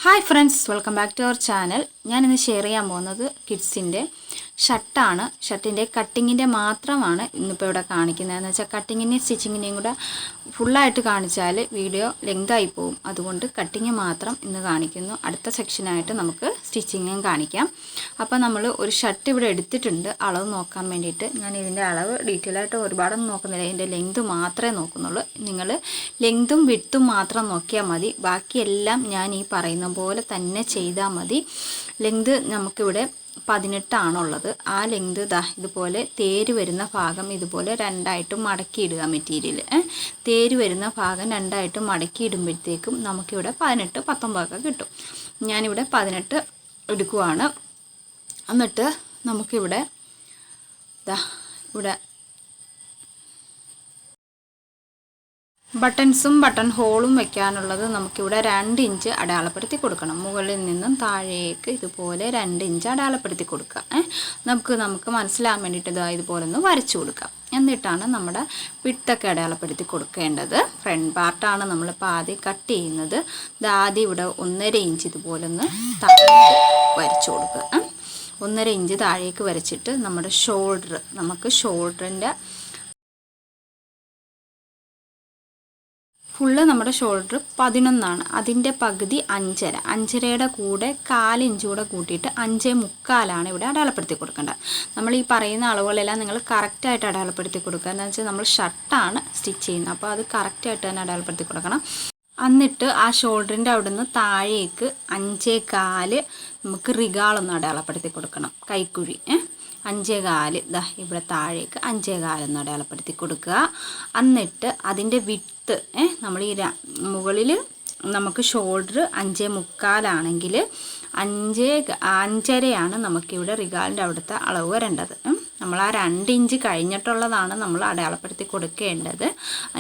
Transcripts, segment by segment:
Hi friends, welcome back to our channel. ഞാനിന്ന് share ചെയ്യാൻ പോകുന്നത് കിഡ്സിൻ്റെ ഷർട്ടാണ്. ഷർട്ടിൻ്റെ കട്ടിങ്ങിൻ്റെ മാത്രമാണ് ഇന്നിപ്പോൾ ഇവിടെ കാണിക്കുന്നത്. എന്ന് വെച്ചാൽ കട്ടിങ്ങിൻ്റെയും സ്റ്റിച്ചിങ്ങിൻ്റെയും കൂടെ ഫുള്ളായിട്ട് കാണിച്ചാൽ വീഡിയോ ലെങ്തായി പോകും. അതുകൊണ്ട് കട്ടിങ് മാത്രം ഇന്ന് കാണിക്കുന്നു. അടുത്ത സെക്ഷനായിട്ട് നമുക്ക് സ്റ്റിച്ചിങ്ങും കാണിക്കാം. അപ്പോൾ നമ്മൾ ഒരു ഷർട്ട് ഇവിടെ എടുത്തിട്ടുണ്ട് അളവ് നോക്കാൻ വേണ്ടിയിട്ട്. ഞാൻ ഇതിൻ്റെ അളവ് ഡീറ്റെയിൽ ആയിട്ട് ഒരുപാടൊന്നും നോക്കുന്നില്ല, ഇതിൻ്റെ ലെങ്ത് മാത്രമേ നോക്കുന്നുള്ളൂ. നിങ്ങൾ ലെങ്തും വിഡ്ത്തും മാത്രം നോക്കിയാൽ മതി. ബാക്കിയെല്ലാം ഞാൻ ഈ പറയുന്ന പോലെ തന്നെ ചെയ്താൽ മതി. ലെങ്ത് നമുക്കിവിടെ 18 ആണുള്ളത്. ആ ലെങ്ത് ഇതുപോലെ തേര് വരുന്ന ഭാഗം ഇതുപോലെ രണ്ടായിട്ട് മടക്കിയിടുക. മെറ്റീരിയൽ തേര് വരുന്ന ഭാഗം രണ്ടായിട്ട് മടക്കിയിടുമ്പോഴത്തേക്കും നമുക്കിവിടെ 18, 19 ഒക്കെ കിട്ടും. ഞാനിവിടെ 18 എടുക്കുവാണ്. എന്നിട്ട് നമുക്കിവിടെ ഇവിടെ ബട്ടൺസും ബട്ടൺ ഹോളും വെക്കാനുള്ളത് നമുക്കിവിടെ 2 ഇഞ്ച് അടയാളപ്പെടുത്തി കൊടുക്കണം. മുകളിൽ നിന്നും താഴേക്ക് ഇതുപോലെ 2 ഇഞ്ച് അടയാളപ്പെടുത്തി കൊടുക്കുക. നമുക്ക് മനസ്സിലാകാൻ വേണ്ടിയിട്ട് ഇതുപോലെ ഒന്ന് വരച്ചു കൊടുക്കാം. എന്നിട്ടാണ് നമ്മുടെ വിഡ്ത്തൊക്കെ അടയാളപ്പെടുത്തി കൊടുക്കേണ്ടത്. ഫ്രണ്ട് പാർട്ടാണ് നമ്മളിപ്പോൾ ആദ്യം കട്ട് ചെയ്യുന്നത്. ആദ്യം ഇവിടെ 1.5 ഇഞ്ച് ഇതുപോലെ ഒന്ന് താഴേക്ക് വരച്ചു കൊടുക്കുക. 1.5 ഇഞ്ച് താഴേക്ക് വരച്ചിട്ട് നമ്മുടെ നമുക്ക് ഷോൾഡറിൻ്റെ ഫുള്ള് നമ്മുടെ ഷോൾഡർ 11 അതിൻ്റെ പകുതി 5.5. 5.5യുടെ കൂടെ 4 ഇഞ്ച് കൂടെ കൂട്ടിയിട്ട് 5.25 ഇവിടെ അടയാളപ്പെടുത്തി കൊടുക്കേണ്ടത്. നമ്മൾ ഈ പറയുന്ന അളവുകളെല്ലാം നിങ്ങൾ കറക്റ്റായിട്ട് അടയാളപ്പെടുത്തി കൊടുക്കുക. എന്ന് വെച്ചാൽ നമ്മൾ ഷർട്ടാണ് സ്റ്റിച്ച് ചെയ്യുന്നത്, അപ്പോൾ അത് കറക്റ്റായിട്ട് തന്നെ അടയാളപ്പെടുത്തി കൊടുക്കണം. എന്നിട്ട് ആ ഷോൾഡറിൻ്റെ അവിടെ നിന്ന് താഴേക്ക് 5.25 നമുക്ക് റിഗാളൊന്ന് അടയാളപ്പെടുത്തി കൊടുക്കണം. കൈക്കുഴി 5.25 ഇവിടെ താഴേക്ക് 5.25 ഒന്ന് അടയാളപ്പെടുത്തി കൊടുക്കുക. എന്നിട്ട് അതിൻ്റെ വിഡ്ത്ത് നമ്മൾ ഈ മുകളിൽ നമുക്ക് ഷോൾഡർ 5.25 ആണെങ്കിൽ 5.5 നമുക്കിവിടെ റിഗാളിൻ്റെ അവിടുത്തെ അളവ് വരേണ്ടത്. നമ്മൾ ആ 2 ഇഞ്ച് കഴിഞ്ഞിട്ടുള്ളതാണ് നമ്മൾ അടയാളപ്പെടുത്തി കൊടുക്കേണ്ടത്.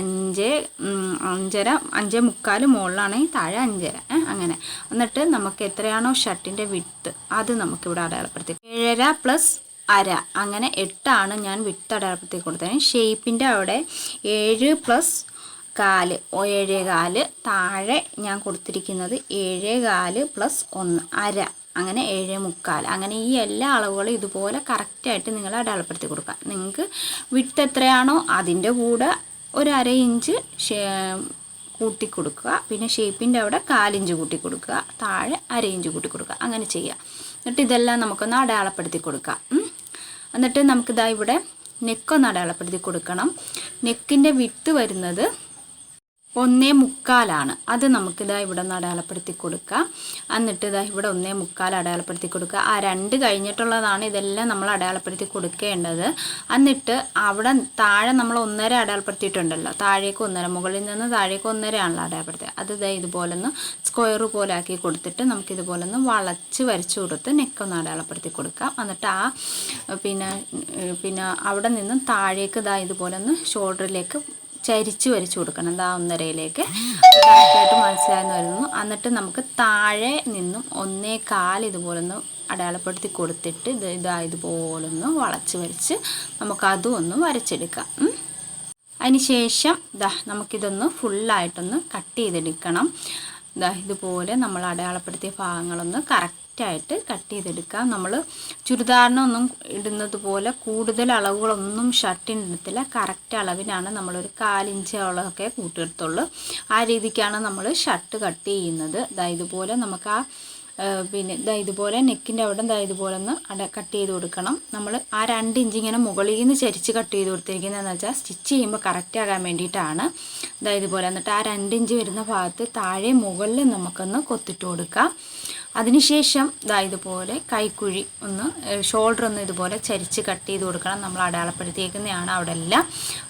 5.25 മുകളിലാണെങ്കിൽ താഴെ 5.5 അങ്ങനെ. എന്നിട്ട് നമുക്ക് എത്രയാണോ ഷർട്ടിൻ്റെ വിഡ്ത്ത് അത് നമുക്കിവിടെ അടയാളപ്പെടുത്തി 7.5 + 1/2 അങ്ങനെ 8 ഞാൻ വിഡ്ത്ത് അടയാളപ്പെടുത്തി കൊടുത്തത്. ഷേപ്പിൻ്റെ അവിടെ 7 + 4 7.25 താഴെ ഞാൻ കൊടുത്തിരിക്കുന്നത് 7.25 + 1 1/2 അങ്ങനെ 7.25. അങ്ങനെ ഈ എല്ലാ അളവുകളും ഇതുപോലെ കറക്റ്റായിട്ട് നിങ്ങൾ അടയാളപ്പെടുത്തി കൊടുക്കുക. നിങ്ങൾക്ക് വിഡ്ത്ത് എത്രയാണോ അതിൻ്റെ കൂടെ 1/2 ഇഞ്ച് കൂട്ടി കൊടുക്കുക. പിന്നെ ഷേപ്പിൻ്റെ അവിടെ 4 ഇഞ്ച് കൂട്ടി കൊടുക്കുക. താഴെ 1/2 ഇഞ്ച് കൂട്ടി കൊടുക്കുക. അങ്ങനെ ചെയ്യുക. എന്നിട്ട് ഇതെല്ലാം നമുക്കൊന്ന് അടയാളപ്പെടുത്തി കൊടുക്കാം. എന്നിട്ട് നമുക്കിതാ ഇവിടെ നെക്കൊന്ന് അടയാളപ്പെടുത്തി കൊടുക്കണം. നെക്കിൻ്റെ വിഡ്ത്ത് വരുന്നത് 1.25 അത് നമുക്കിതാ ഇവിടെ ഒന്ന് അടയാളപ്പെടുത്തി കൊടുക്കുക. എന്നിട്ട് ഇവിടെ 1.25 അടയാളപ്പെടുത്തി കൊടുക്കുക. ആ 2 കഴിഞ്ഞിട്ടുള്ളതാണ് ഇതെല്ലാം നമ്മൾ അടയാളപ്പെടുത്തി കൊടുക്കേണ്ടത്. എന്നിട്ട് അവിടെ താഴെ നമ്മൾ 1.5 അടയാളപ്പെടുത്തിയിട്ടുണ്ടല്ലോ, താഴേക്ക് 1.5, മുകളിൽ നിന്ന് താഴേക്ക് 1.5 ആണല്ലോ അടയാളപ്പെടുത്തുക. അത് ഇതുപോലെ ഒന്ന് സ്ക്വയർ പോലെ ആക്കി കൊടുത്തിട്ട് നമുക്കിതുപോലെ ഒന്ന് വളച്ച് വരച്ച് കൊടുത്ത് നെക്കൊന്ന് അടയാളപ്പെടുത്തി കൊടുക്കാം. എന്നിട്ട് പിന്നെ അവിടെ നിന്നും താഴേക്ക് ഇതുപോലെ ഒന്ന് ഷോൾഡറിലേക്ക് ചരിച്ച് വരച്ച് കൊടുക്കണം. 1.5യിലേക്ക് കറക്റ്റായിട്ട് മനസ്സിലായെന്ന് വരുന്നു. എന്നിട്ട് നമുക്ക് താഴെ നിന്നും 1.25 ഇതുപോലൊന്ന് അടയാളപ്പെടുത്തി കൊടുത്തിട്ട് ഇതുപോലൊന്ന് വളച്ച് വരച്ച് നമുക്കതും ഒന്ന് വരച്ചെടുക്കാം. അതിന് ശേഷം നമുക്കിതൊന്ന് ഫുള്ളായിട്ടൊന്ന് കട്ട് ചെയ്തെടുക്കണം. ഇതുപോലെ നമ്മൾ അടയാളപ്പെടുത്തിയ ഭാഗങ്ങളൊന്ന് കറക്റ്റായിട്ട് കട്ട് ചെയ്തെടുക്കാം. നമ്മൾ ചുരിദാറിനൊന്നും ഇടുന്നത് പോലെ കൂടുതൽ അളവുകളൊന്നും ഷർട്ടിന് ഇടത്തില്ല. കറക്റ്റ് അളവിനാണ് നമ്മളൊരു 4 ഇഞ്ചോളമൊക്കെ കൂട്ടിയെടുത്തുള്ളൂ. ആ രീതിക്കാണ് നമ്മൾ ഷർട്ട് കട്ട് ചെയ്യുന്നത്. ഇതുപോലെ നമുക്ക് പിന്നെ ഇതുപോലെ നെക്കിൻ്റെ അവിടെ ഇതുപോലെ ഒന്ന് കട്ട് ചെയ്ത് കൊടുക്കണം. നമ്മൾ ആ 2 ഇഞ്ച് ഇങ്ങനെ മുകളിൽ നിന്ന് ചരിച്ച് കട്ട് ചെയ്ത് കൊടുത്തിരിക്കുന്നതെന്ന് വെച്ചാൽ സ്റ്റിച്ച് ചെയ്യുമ്പോൾ കറക്റ്റ് ആകാൻ വേണ്ടിയിട്ടാണ്. ഇതുപോലെ. എന്നിട്ട് ആ 2 ഇഞ്ച് വരുന്ന ഭാഗത്ത് താഴെ മുകളിൽ നമുക്കൊന്ന് കൊത്തിട്ട് കൊടുക്കാം. അതിനുശേഷം ഇതുപോലെ കൈക്കുഴി ഷോൾഡർ ഒന്ന് ഇതുപോലെ ചരിച്ച് കട്ട് ചെയ്ത് കൊടുക്കണം. നമ്മൾ അടയാളപ്പെടുത്തിയേക്കുന്നതാണ് അവിടെ എല്ലാം.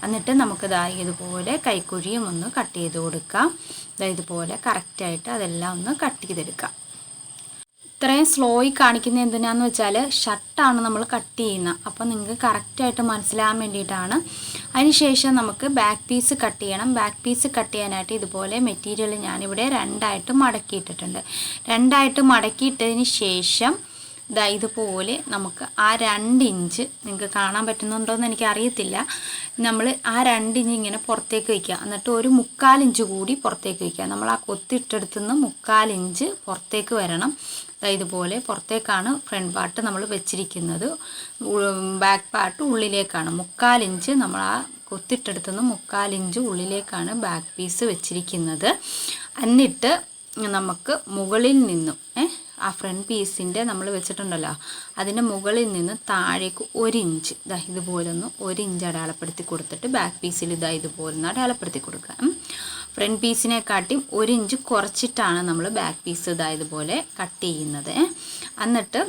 എന്നിട്ട് നമുക്ക് ഇതുപോലെ കൈക്കുഴിയും ഒന്ന് കട്ട് ചെയ്ത് കൊടുക്കാം. ഇതുപോലെ കറക്റ്റായിട്ട് അതെല്ലാം ഒന്ന് കട്ട് ചെയ്തെടുക്കാം. ഇത്രയും സ്ലോയി കാണിക്കുന്നത് എന്തിനാന്ന് വെച്ചാൽ ഷർട്ടാണ് നമ്മൾ കട്ട് ചെയ്യുന്നത്, അപ്പോൾ നിങ്ങൾക്ക് കറക്റ്റായിട്ട് മനസ്സിലാകാൻ വേണ്ടിയിട്ടാണ്. അതിനുശേഷം നമുക്ക് ബാക്ക് പീസ് കട്ട് ചെയ്യണം. ബാക്ക് പീസ് കട്ട് ചെയ്യാനായിട്ട് ഇതുപോലെ മെറ്റീരിയൽ ഞാനിവിടെ 2 മടക്കിയിട്ടിട്ടുണ്ട്. 2 മടക്കിയിട്ടതിന് ശേഷം ഇതാ ഇതുപോലെ നമുക്ക് ആ 2 ഇഞ്ച് നിങ്ങൾക്ക് കാണാൻ പറ്റുന്നുണ്ടോ എന്ന് എനിക്കറിയത്തില്ല. നമ്മൾ ആ 2 ഇഞ്ച് ഇങ്ങനെ പുറത്തേക്ക് വയ്ക്കുക. എന്നിട്ട് ഒരു 3/4 ഇഞ്ച് കൂടി പുറത്തേക്ക് വയ്ക്കുക. നമ്മൾ ആ കൊത്തിയിട്ടെടുത്തുനിന്ന് 3/4 ഇഞ്ച് പുറത്തേക്ക് വരണം. ഇതുപോലെ പുറത്തേക്കാണ് ഫ്രണ്ട് പാർട്ട് നമ്മൾ വെച്ചിരിക്കുന്നത്. Back part ഉള്ളിലേക്കാണ്. 3/4 ഇഞ്ച് നമ്മൾ ആ കൊത്തിട്ടെടുത്തുനിന്ന് 3/4 ഇഞ്ച് ഉള്ളിലേക്കാണ് ബാക്ക് പീസ് വെച്ചിരിക്കുന്നത്. എന്നിട്ട് നമുക്ക് മുകളിൽ നിന്നും ആ ഫ്രണ്ട് പീസിൻ്റെ നമ്മൾ വെച്ചിട്ടുണ്ടല്ലോ, അതിൻ്റെ മുകളിൽ നിന്ന് താഴേക്ക് 1 ഇഞ്ച് ഇതുപോലെ ഒന്ന് 1 ഇഞ്ച് അടയാളപ്പെടുത്തി കൊടുത്തിട്ട് ബാക്ക് പീസിൽ ഇതുപോലെ ഒന്ന് അടയാളപ്പെടുത്തി കൊടുക്കുക. ഫ്രണ്ട് പീസിനെക്കാട്ടിയും 1 ഇഞ്ച് കുറച്ചിട്ടാണ് നമ്മൾ ബാക്ക് പീസ് ഇതുപോലെ കട്ട് ചെയ്യുന്നത്. എന്നിട്ട്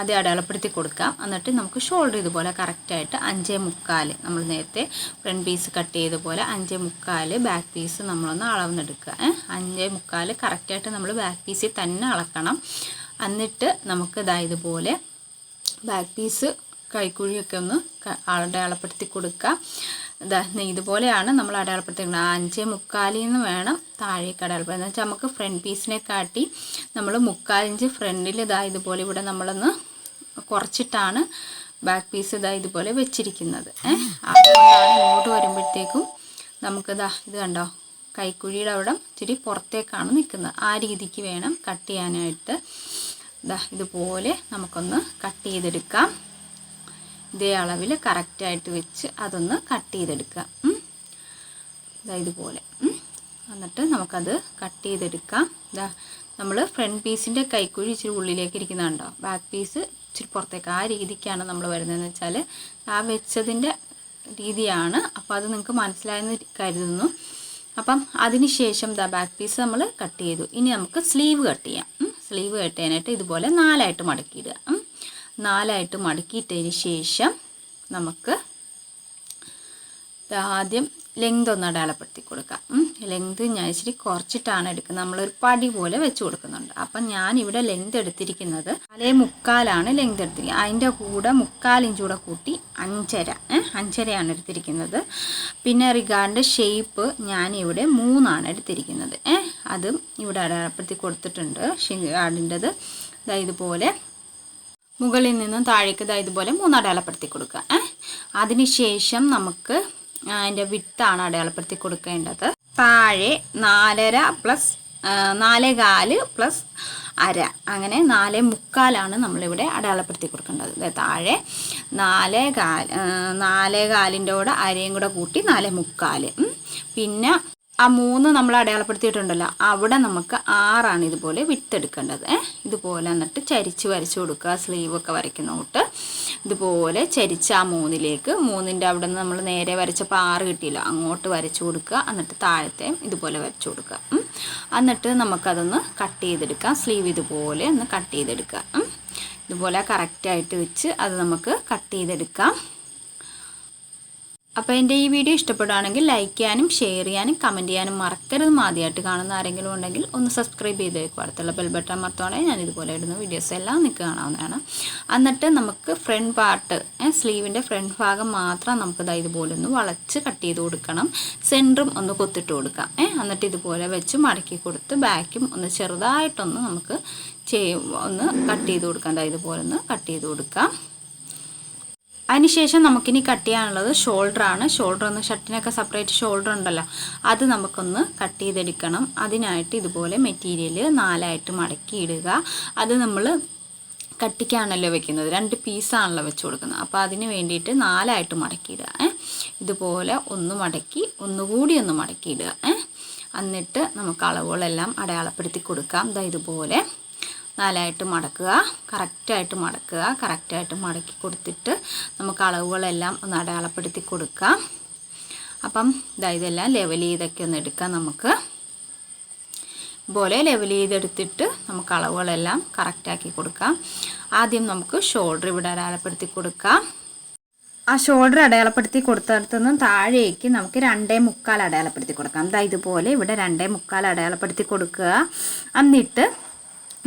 അത് അടയാളപ്പെടുത്തി കൊടുക്കാം. എന്നിട്ട് നമുക്ക് ഷോൾഡർ ഇതുപോലെ കറക്റ്റായിട്ട് 5.25 നമ്മൾ നേരത്തെ ഫ്രണ്ട് പീസ് കട്ട് ചെയ്ത പോലെ 5.25 ബാക്ക് പീസ് നമ്മളൊന്ന് അളവെടുക്കുക. 5.25 കറക്റ്റായിട്ട് നമ്മൾ ബാക്ക് പീസിൽ തന്നെ അളക്കണം. എന്നിട്ട് നമുക്ക് ഇതുപോലെ ബാക്ക് പീസ് കൈക്കുഴിയൊക്കെ ഒന്ന് അടയാളപ്പെടുത്തി കൊടുക്കുക. ഇതുപോലെയാണ് നമ്മൾ അടയാളപ്പെടുത്തിക്കുന്നത്. 5.25 വേണം താഴേക്ക് അടയാളപ്പെടുത്തുക. എന്ന് വെച്ചാൽ നമുക്ക് ഫ്രണ്ട് പീസിനെ കാട്ടി നമ്മൾ 3/4 ഇഞ്ച് ഫ്രണ്ടിൽ ഇതുപോലെ ഇവിടെ നമ്മളൊന്ന് കുറച്ചിട്ടാണ് ബാക്ക് പീസ് ഇതുപോലെ വെച്ചിരിക്കുന്നത്. അതുകൊണ്ടാണ് ഇങ്ങോട്ട് വരുമ്പോഴത്തേക്കും നമുക്ക് ഇത് കണ്ടോ, കൈക്കുഴിയുടെ അവിടെ ഇച്ചിരി പുറത്തേക്കാണ് നിൽക്കുന്നത്. ആ രീതിക്ക് വേണം കട്ട് ചെയ്യാനായിട്ട്. ഇതുപോലെ നമുക്കൊന്ന് കട്ട് ചെയ്തെടുക്കാം. ഇതേ അളവിൽ കറക്റ്റായിട്ട് വെച്ച് അതൊന്ന് കട്ട് ചെയ്തെടുക്കാം. ഇതുപോലെ എന്നിട്ട് നമുക്കത് കട്ട് ചെയ്തെടുക്കാം. നമ്മൾ ഫ്രണ്ട് പീസിൻ്റെ കൈക്കുഴി ഇച്ചിരി ഉള്ളിലേക്ക് ഇരിക്കുന്നുണ്ടോ, ബാക്ക് പീസ് ഇച്ചിരി പുറത്തേക്ക്, ആ രീതിക്കാണ് നമ്മൾ വരുന്നതെന്ന് വെച്ചാൽ ആ വെച്ചതിൻ്റെ രീതിയാണ്. അപ്പോൾ അത് നിങ്ങൾക്ക് മനസ്സിലായെന്ന് കരുതുന്നു. അപ്പം അതിന് ശേഷം ബാക്ക് പീസ് നമ്മൾ കട്ട് ചെയ്തു. ഇനി നമുക്ക് സ്ലീവ് കട്ട് ചെയ്യാം. സ്ലീവ് കട്ട് ചെയ്യാനായിട്ട് ഇതുപോലെ 4ആയിട്ട് മടക്കിയിടുക. 4ആയിട്ട് മടക്കിയിട്ടതിന് ശേഷം നമുക്ക് ആദ്യം ലെങ്ത് ഒന്ന് അടയാളപ്പെടുത്തി കൊടുക്കാം. ലെങ്ത് ഞാൻ ഇച്ചിരി കുറച്ചിട്ടാണ് എടുക്കുന്നത്. നമ്മളൊരു പടി പോലെ വെച്ച് കൊടുക്കുന്നുണ്ട്. അപ്പം ഞാനിവിടെ ലെങ്ത് എടുത്തിരിക്കുന്നത് 4.25 ലെങ്ത് എടുത്തിരിക്കുന്നത്. അതിൻ്റെ കൂടെ 3/4 ഇഞ്ച് കൂടെ കൂട്ടി 5.5 എടുത്തിരിക്കുന്നത്. പിന്നെ റിഗാർഡിൻ്റെ ഷേപ്പ് ഞാനിവിടെ 3 എടുത്തിരിക്കുന്നത്. അതും ഇവിടെ അടയാളപ്പെടുത്തി കൊടുത്തിട്ടുണ്ട്. റിഗാർഡിൻ്റെത് ഇതുപോലെ മുകളിൽ നിന്നും താഴേക്ക് ഇതുപോലെ 3 അടയാളപ്പെടുത്തി കൊടുക്കുക. അതിനുശേഷം നമുക്ക് അതിൻ്റെ വിട്ടാണ് അടയാളപ്പെടുത്തി കൊടുക്കേണ്ടത്. താഴെ 4.5 പ്ലസ് 4.25 പ്ലസ് 1/2 അങ്ങനെ 4.25 നമ്മളിവിടെ അടയാളപ്പെടുത്തി കൊടുക്കേണ്ടത്. താഴെ 4.25 കൂടെ 1/2 കൂടെ കൂട്ടി 4.25. പിന്നെ ആ 3 നമ്മൾ അടയാളപ്പെടുത്തിയിട്ടുണ്ടല്ലോ, അവിടെ നമുക്ക് 6 ഇതുപോലെ വിട്ടെടുക്കേണ്ടത്. ഇതുപോലെ എന്നിട്ട് ചരിച്ച് വരച്ചു കൊടുക്കുക. സ്ലീവൊക്കെ വരയ്ക്കുന്ന തൊട്ട് ഇതുപോലെ ചരിച്ച് ആ 3ലേക്ക് 3ൻ്റെ അവിടെ നിന്ന് നമ്മൾ നേരെ വരച്ചപ്പോൾ 6 കിട്ടിയില്ല, അങ്ങോട്ട് വരച്ചു കൊടുക്കുക. എന്നിട്ട് താഴത്തെ ഇതുപോലെ വരച്ചു കൊടുക്കുക. എന്നിട്ട് നമുക്കതൊന്ന് കട്ട് ചെയ്തെടുക്കാം. സ്ലീവ് ഇതുപോലെ ഒന്ന് കട്ട് ചെയ്തെടുക്കുക. ഇതുപോലെ കറക്റ്റായിട്ട് വെച്ച് അത് നമുക്ക് കട്ട് ചെയ്തെടുക്കാം. അപ്പോൾ എൻ്റെ ഈ വീഡിയോ ഇഷ്ടപ്പെടുകയാണെങ്കിൽ ലൈക്ക് ചെയ്യാനും ഷെയർ ചെയ്യാനും കമൻറ്റ് ചെയ്യാനും മറക്കരുത്. ആദ്യമായിട്ട് കാണുന്ന ആരെങ്കിലും ഉണ്ടെങ്കിൽ ഒന്ന് സബ്സ്ക്രൈബ് ചെയ്ത് വെക്കുക. അടുത്തുള്ള ബെൽ ബട്ടൺ മറത്തോടെ ഞാൻ ഇതുപോലെ ഇടുന്ന വീഡിയോസ് എല്ലാം നിങ്ങൾക്ക് കാണാവുന്നതാണ്. എന്നിട്ട് നമുക്ക് ഫ്രണ്ട് പാർട്ട് സ്ലീവിൻ്റെ ഫ്രണ്ട് ഭാഗം മാത്രം നമുക്ക് ഇതുപോലെ ഒന്ന് വളച്ച് കട്ട് ചെയ്ത് കൊടുക്കണം. സെൻറ്ററും ഒന്ന് കൊത്തിട്ട് കൊടുക്കാം. എന്നിട്ട് ഇതുപോലെ വെച്ച് മടക്കി കൊടുത്ത് ബാക്കും ഒന്ന് ചെറുതായിട്ടൊന്ന് നമുക്ക് ഒന്ന് കട്ട് ചെയ്ത് കൊടുക്കാം. ഇതുപോലെ ഒന്ന് കട്ട് ചെയ്ത് കൊടുക്കാം. അതിനുശേഷം നമുക്കിനി കട്ട് ചെയ്യാനുള്ളത് ഷോൾഡറാണ്. ഷോൾഡർ ഒന്ന് ഷർട്ടിനൊക്കെ സെപ്പറേറ്റ് ഷോൾഡർ ഉണ്ടല്ലോ, അത് നമുക്കൊന്ന് കട്ട് ചെയ്തെടുക്കണം. അതിനായിട്ട് ഇതുപോലെ മെറ്റീരിയൽ 4ആയിട്ട് മടക്കി ഇടുക. അത് നമ്മൾ കട്ടിക്കാണല്ലോ വെക്കുന്നത്, 2 പീസാണല്ലോ വെച്ച് കൊടുക്കുന്നത്. അപ്പോൾ അതിന് വേണ്ടിയിട്ട് 4ആയിട്ട് മടക്കിയിടുക. ഇതുപോലെ ഒന്ന് മടക്കി ഒന്നുകൂടി ഒന്ന് മടക്കിയിടുക. എന്നിട്ട് നമുക്ക് അളവുകളെല്ലാം അടയാളപ്പെടുത്തി കൊടുക്കാം. ഇതുപോലെ 4ആയിട്ട് മടക്കുക, കറക്റ്റായിട്ട് മടക്കുക. കറക്റ്റായിട്ട് മടക്കി കൊടുത്തിട്ട് നമുക്ക് അളവുകളെല്ലാം ഒന്ന് അടയാളപ്പെടുത്തി കൊടുക്കാം. അപ്പം ഇതെല്ലാം ലെവൽ ചെയ്തൊക്കെ ഒന്ന് എടുക്കാം. നമുക്ക് ഇതുപോലെ ലെവൽ ചെയ്തെടുത്തിട്ട് നമുക്ക് അളവുകളെല്ലാം കറക്റ്റാക്കി കൊടുക്കാം. ആദ്യം നമുക്ക് ഷോൾഡർ ഇവിടെ അടയാളപ്പെടുത്തി കൊടുക്കാം. ആ ഷോൾഡർ അടയാളപ്പെടുത്തി കൊടുത്തിടത്തു നിന്ന് താഴേക്ക് നമുക്ക് 2.25 അടയാളപ്പെടുത്തി കൊടുക്കാം. ഇതുപോലെ ഇവിടെ 2.25 അടയാളപ്പെടുത്തി കൊടുക്കുക. എന്നിട്ട്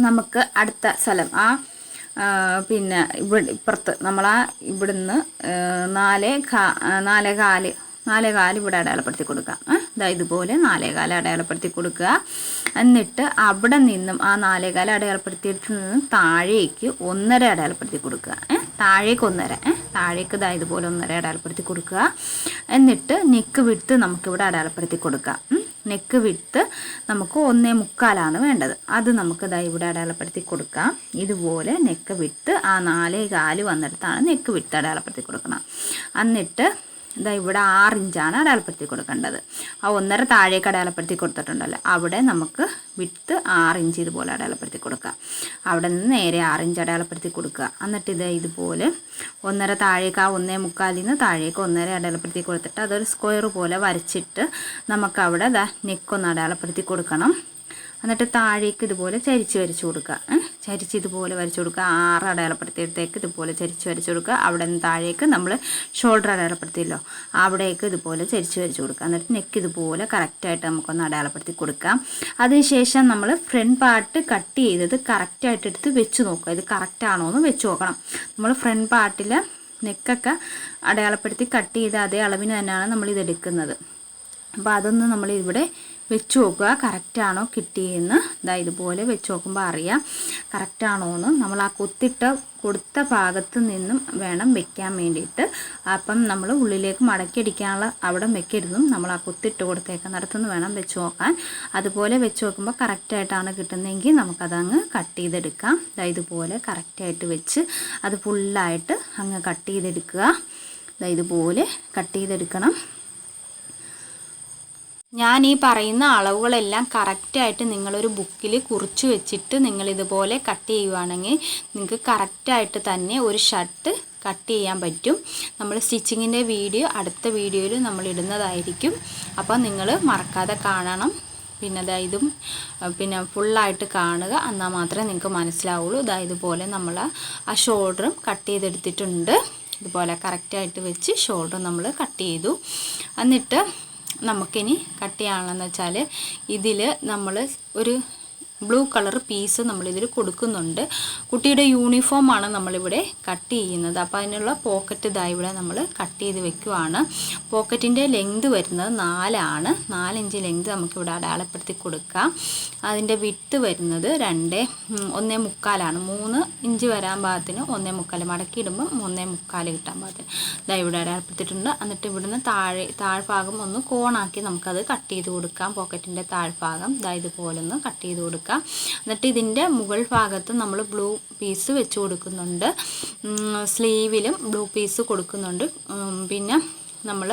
നമുക്ക് അടുത്ത സ്ഥലം പിന്നെ ഇപ്പുറത്ത് നമ്മൾ ഇവിടുന്ന് 4.25 ഇവിടെ അടയാളപ്പെടുത്തി കൊടുക്കാം. ഇതുപോലെ 4.25 അടയാളപ്പെടുത്തി കൊടുക്കുക. എന്നിട്ട് അവിടെ നിന്നും ആ 4.25 അടയാളപ്പെടുത്തിയെടുത്ത് നിന്നും താഴേക്ക് 1.5 അടയാളപ്പെടുത്തി കൊടുക്കുക. താഴേക്ക് 1.5, താഴേക്ക് ഇതാ ഇതുപോലെ 1.5 അടയാളപ്പെടുത്തി കൊടുക്കുക. എന്നിട്ട് നെക്ക് വിഡ്ത്ത് നമുക്കിവിടെ അടയാളപ്പെടുത്തി കൊടുക്കാം. നെക്ക് വിഡ്ത്ത് നമുക്ക് 1.25 വേണ്ടത്. അത് നമുക്ക് ഇതാ ഇവിടെ അടയാളപ്പെടുത്തി കൊടുക്കാം. ഇതുപോലെ നെക്ക് വിഡ്ത്ത് ആ 4.25 വന്നിടത്താണ് നെക്ക് വിഡ്ത്ത് അടയാളപ്പെടുത്തി കൊടുക്കണം. എന്നിട്ട് ഇതാ ഇവിടെ 6 ഇഞ്ചാണ് അടയാളപ്പെടുത്തി കൊടുക്കേണ്ടത്. ആ 1.5 താഴേക്ക് അടയാളപ്പെടുത്തി കൊടുത്തിട്ടുണ്ടല്ലോ, അവിടെ നമുക്ക് വിഡ്ത്ത് 6 ഇഞ്ച് ഇതുപോലെ അടയാളപ്പെടുത്തി കൊടുക്കുക. അവിടെ നിന്ന് നേരെ 6 ഇഞ്ച് അടയാളപ്പെടുത്തി കൊടുക്കുക. എന്നിട്ട് ഇത് ഇതുപോലെ 1.5 താഴേക്ക് ആ 1.25 നിന്ന് താഴേക്ക് 1.5 അടയാളപ്പെടുത്തി കൊടുത്തിട്ട് അതൊരു സ്ക്വയർ പോലെ വരച്ചിട്ട് നമുക്കവിടെ നെക്കൊന്ന് അടയാളപ്പെടുത്തി കൊടുക്കണം. എന്നിട്ട് താഴേക്ക് ഇതുപോലെ ചരിച്ച് വരച്ച് കൊടുക്കുക. ചരിച്ച് ഇതുപോലെ വരച്ച് കൊടുക്കുക. 6 അടയാളപ്പെടുത്തിയിടത്തേക്ക് ഇതുപോലെ ചരിച്ച് വരച്ച് കൊടുക്കുക. അവിടെ നിന്ന് താഴേക്ക് നമ്മൾ ഷോൾഡർ അടയാളപ്പെടുത്തിയല്ലോ, അവിടേക്ക് ഇതുപോലെ ചരിച്ച് വരച്ച് കൊടുക്കുക. എന്നിട്ട് നെക്ക് ഇതുപോലെ കറക്റ്റായിട്ട് നമുക്കൊന്ന് അടയാളപ്പെടുത്തി കൊടുക്കാം. അതിനുശേഷം നമ്മൾ ഫ്രണ്ട് പാർട്ട് കട്ട് ചെയ്തത് കറക്റ്റായിട്ട് എടുത്ത് വെച്ച് നോക്കുക. ഇത് കറക്റ്റാണോ എന്ന് വെച്ച് നോക്കണം. നമ്മൾ ഫ്രണ്ട് പാർട്ടിൽ നെക്കൊക്കെ അടയാളപ്പെടുത്തി കട്ട് ചെയ്ത അതേ അളവിന് തന്നെയാണ് നമ്മളിത് എടുക്കുന്നത്. അപ്പോൾ അതൊന്ന് നമ്മൾ ഇവിടെ വെച്ച് നോക്കുക, കറക്റ്റാണോ കിട്ടിയെന്ന്. ഇതുപോലെ വെച്ച് നോക്കുമ്പോൾ അറിയാം കറക്റ്റാണോ എന്ന്. നമ്മൾ ആ കൊടുത്ത ഭാഗത്ത് നിന്നും വേണം വെക്കാൻ വേണ്ടിയിട്ട്. അപ്പം നമ്മൾ ഉള്ളിലേക്ക് മടക്കി അടിക്കാനുള്ള അവിടെ വെക്കരുതും, നമ്മൾ ആ കുത്തിട്ട് കൊടുത്തേക്കുന്നിടത്തുനിന്ന് വേണം വെച്ച് നോക്കാൻ. അതുപോലെ വെച്ച് നോക്കുമ്പോൾ കറക്റ്റായിട്ടാണ് കിട്ടുന്നതെങ്കിൽ നമുക്കതങ്ങ് കട്ട് ചെയ്തെടുക്കാം. ഇതുപോലെ കറക്റ്റായിട്ട് വെച്ച് അത് ഫുള്ളായിട്ട് അങ്ങ് കട്ട് ചെയ്തെടുക്കുക. ഇതുപോലെ കട്ട് ചെയ്തെടുക്കണം. ഞാൻ ഈ പറയുന്ന അളവുകളെല്ലാം കറക്റ്റായിട്ട് നിങ്ങളൊരു ബുക്കിൽ കുറിച്ച് വെച്ചിട്ട് നിങ്ങളിതുപോലെ കട്ട് ചെയ്യുവാണെങ്കിൽ നിങ്ങൾക്ക് കറക്റ്റായിട്ട് തന്നെ ഒരു ഷർട്ട് കട്ട് ചെയ്യാൻ പറ്റും. നമ്മൾ സ്റ്റിച്ചിങ്ങിൻ്റെ വീഡിയോ അടുത്ത വീഡിയോയിൽ നമ്മൾ ഇടുന്നതായിരിക്കും. അപ്പോൾ നിങ്ങൾ മറക്കാതെ കാണണം. പിന്നെ ഇതും പിന്നെ ഫുള്ളായിട്ട് കാണുക, എന്നാൽ മാത്രമേ നിങ്ങൾക്ക് മനസ്സിലാവുള്ളൂ. ഇതുപോലെ നമ്മൾ ആ ഷോൾഡറും കട്ട് ചെയ്തെടുത്തിട്ടുണ്ട്. ഇതുപോലെ കറക്റ്റായിട്ട് വെച്ച് ഷോൾഡർ നമ്മൾ കട്ട് ചെയ്തു. എന്നിട്ട് നമുക്കിനി കട്ട് ചെയ്യാണെന്ന് വെച്ചാൽ ഇതിൽ നമ്മൾ ഒരു ബ്ലൂ കളർ പീസ് നമ്മളിതിൽ കൊടുക്കുന്നുണ്ട്. കുട്ടിയുടെ യൂണിഫോമാണ് നമ്മളിവിടെ കട്ട് ചെയ്യുന്നത്. അപ്പോൾ അതിനുള്ള പോക്കറ്റ് ഇവിടെ നമ്മൾ കട്ട് ചെയ്ത് വെക്കുവാണ്. പോക്കറ്റിൻ്റെ ലെങ്ത് വരുന്നത് 4 ആണ്. 4 ഇഞ്ച് ലെങ്ത് നമുക്കിവിടെ അടയാളപ്പെടുത്തി കൊടുക്കാം. അതിൻ്റെ വിഡ്ത്ത് വരുന്നത് 1.25 3 ഇഞ്ച് വരാൻ പാകത്തിന് 1.25 മടക്കി ഇടുമ്പം 1.25 കിട്ടാൻ പാകത്തിന് ഇവിടെ അടയാളപ്പെടുത്തിയിട്ടുണ്ട്. എന്നിട്ട് ഇവിടുന്ന് താഴ്ഭാഗം ഒന്ന് കോണാക്കി നമുക്കത് കട്ട് ചെയ്ത് കൊടുക്കാം. പോക്കറ്റിൻ്റെ താഴ്ഭാഗം ഇതുപോലെ ഒന്ന് കട്ട് ചെയ്ത് കൊടുക്കാം. എന്നിട്ട് ഇതിൻ്റെ മുകൾ ഭാഗത്ത് നമ്മൾ ബ്ലൂ പീസ് വെച്ച് കൊടുക്കുന്നുണ്ട്. സ്ലീവിലും ബ്ലൂ പീസ് കൊടുക്കുന്നുണ്ട്. പിന്നെ നമ്മൾ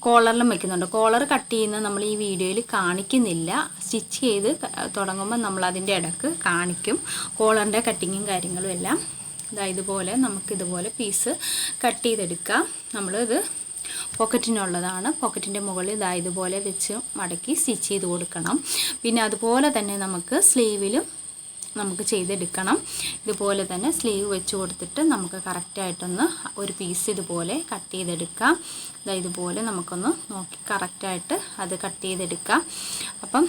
കോളറിലും വെക്കുന്നുണ്ട്. കോളർ കട്ട് ചെയ്യുന്നത് നമ്മൾ ഈ വീഡിയോയിൽ കാണിക്കുന്നില്ല. സ്റ്റിച്ച് ചെയ്ത് തുടങ്ങുമ്പോൾ നമ്മൾ അതിൻ്റെ ഇടക്ക് കാണിക്കും കോളറിൻ്റെ കട്ടിങ്ങും കാര്യങ്ങളും എല്ലാം. ഇതുപോലെ നമുക്കിതുപോലെ പീസ് കട്ട് ചെയ്തെടുക്കാം. നമ്മളിത് പോക്കറ്റിനുള്ളതാണ്. പോക്കറ്റിൻ്റെ മുകളിൽ ഇതുപോലെ വെച്ച് മടക്കി സ്റ്റിച്ച് ചെയ്ത് കൊടുക്കണം. പിന്നെ അതുപോലെ തന്നെ നമുക്ക് സ്ലീവിലും നമുക്ക് ചെയ്തെടുക്കണം. ഇതുപോലെ തന്നെ സ്ലീവ് വെച്ച് കൊടുത്തിട്ട് നമുക്ക് കറക്റ്റായിട്ടൊന്ന് ഒരു പീസ് ഇതുപോലെ കട്ട് ചെയ്തെടുക്കാം. ഇതുപോലെ നമുക്കൊന്ന് നോക്കി കറക്റ്റായിട്ട് അത് കട്ട് ചെയ്തെടുക്കാം. അപ്പം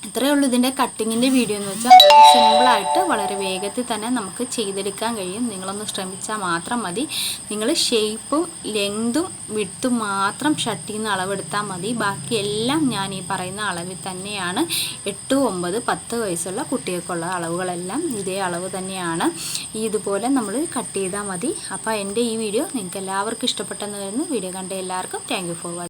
ഇത്രയേ ഉള്ളൂ ഇതിൻ്റെ കട്ടിങ്ങിൻ്റെ വീഡിയോ എന്ന് വെച്ചാൽ സിമ്പിളായിട്ട് വളരെ വേഗത്തിൽ തന്നെ നമുക്ക് ചെയ്തെടുക്കാൻ കഴിയും. നിങ്ങളൊന്ന് ശ്രമിച്ചാൽ മാത്രം മതി. നിങ്ങൾ ഷേപ്പും ലെങ്തും വിഡ്ത്തും മാത്രം ഷർട്ടിൽ നിന്ന് അളവെടുത്താൽ മതി. ബാക്കിയെല്ലാം ഞാൻ ഈ പറയുന്ന അളവിൽ തന്നെയാണ്. 8, 9, 10 വയസ്സുള്ള കുട്ടികൾക്കുള്ള അളവുകളെല്ലാം ഇതേ അളവ് തന്നെയാണ്. ഇതുപോലെ നമ്മൾ കട്ട് ചെയ്താൽ മതി. അപ്പോൾ എൻ്റെ ഈ വീഡിയോ നിങ്ങൾക്ക് എല്ലാവർക്കും ഇഷ്ടപ്പെട്ടെന്ന് വരുന്നു. വീഡിയോ കണ്ട എല്ലാവർക്കും താങ്ക് യു ഫോർ വാച്ചിങ്.